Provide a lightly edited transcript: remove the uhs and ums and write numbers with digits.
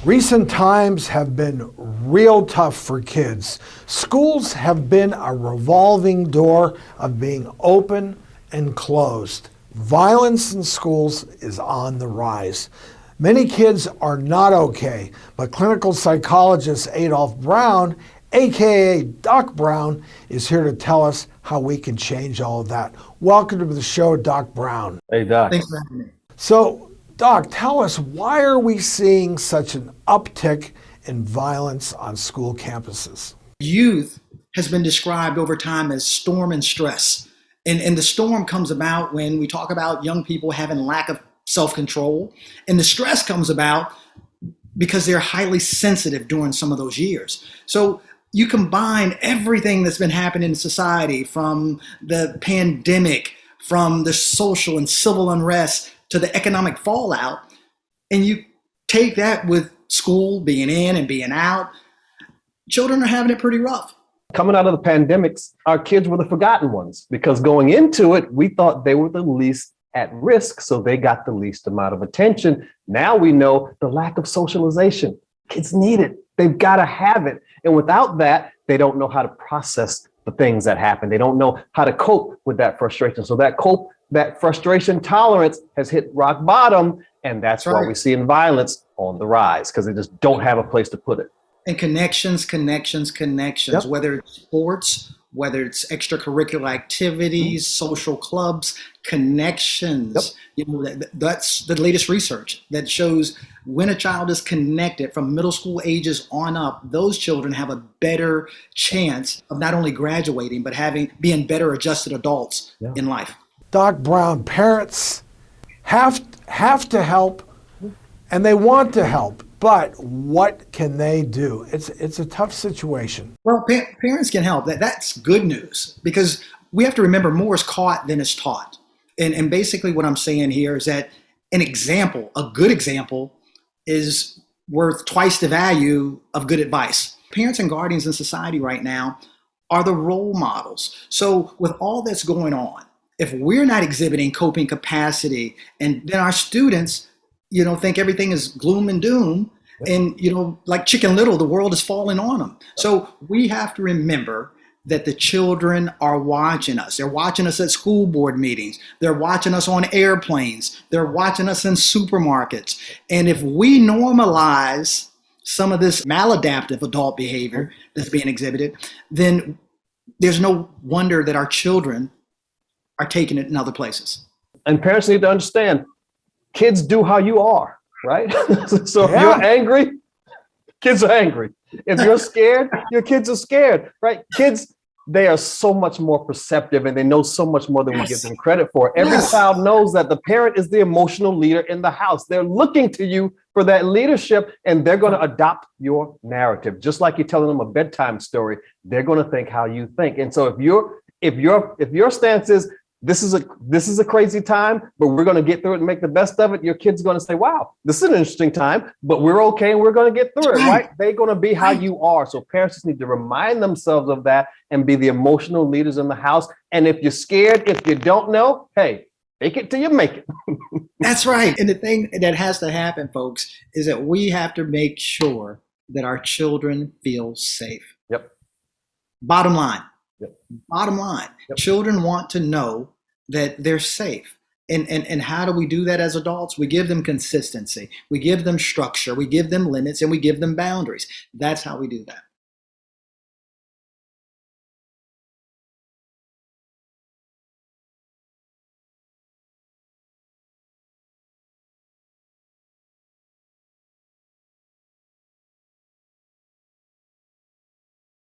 Recent times have been real tough for kids. Schools have been a revolving door of being open and closed. Violence in schools is on the rise. Many kids are not okay, but clinical psychologist Adolph Brown, aka Doc Brown, is here to tell us how we can change all of that. Welcome to the show, Doc Brown. Hey, Doc. Thanks for having me. So, Doc, tell us, why are we seeing such an uptick in violence on school campuses? Youth has been described over time as storm and stress. And the storm comes about when we talk about young people having lack of self-control. And the stress comes about because they're highly sensitive during some of those years. So you combine everything that's been happening in society, from the pandemic, from the social and civil unrest, to the economic fallout, and you take that with school being in and being out, children are having it pretty rough. Coming out of the pandemics, our kids were the forgotten ones because going into it, we thought they were the least at risk, so they got the least amount of attention. Now we know the lack of socialization. Kids need it. They've got to have it. And without that, they don't know how to process the things that happen. They don't know how to cope with that frustration. So that frustration tolerance has hit rock bottom, and that's why we're seeing violence on the rise, because they just don't have a place to put it. And connections, Yep. whether it's sports, whether it's extracurricular activities, social clubs, connections. Yep. You know, that's the latest research that shows when a child is connected from middle school ages on up, those children have a better chance of not only graduating, but being better adjusted adults in life. Doc Brown, parents have to help, and they want to help, but what can they do? It's a tough situation. Well, parents can help. That's good news, because we have to remember more is caught than is taught. And basically what I'm saying here is that a good example, is worth twice the value of good advice. Parents and guardians in society right now are the role models. So with all that's going on, if we're not exhibiting coping capacity, and then our students, think everything is gloom and doom, and, like Chicken Little, the world is falling on them. So we have to remember that the children are watching us. They're watching us at school board meetings. They're watching us on airplanes. They're watching us in supermarkets. And if we normalize some of this maladaptive adult behavior that's being exhibited, then there's no wonder that our children are taking it in other places. And parents need to understand, kids do how you are, right? So if you're angry, kids are angry. If you're scared, your kids are scared, right? Kids, they are so much more perceptive, and they know so much more than we give them credit for. Every child knows that the parent is the emotional leader in the house. They're looking to you for that leadership, and they're going to adopt your narrative. Just like you're telling them a bedtime story, they're going to think how you think. And so if your stance is, this is a crazy time, but we're going to get through it and make the best of it, your kid's going to say, wow, this is an interesting time, but we're okay and we're going to get through it, right? They're going to be how you are. So parents just need to remind themselves of that and be the emotional leaders in the house. And if you're scared, if you don't know, hey, fake it till you make it. That's right. And the thing that has to happen, folks, is that we have to make sure that our children feel safe. Yep. Bottom line. Yep. Bottom line. Yep. Children want to know that they're safe. And how do we do that as adults? We give them consistency. We give them structure. We give them limits, and we give them boundaries. That's how we do that.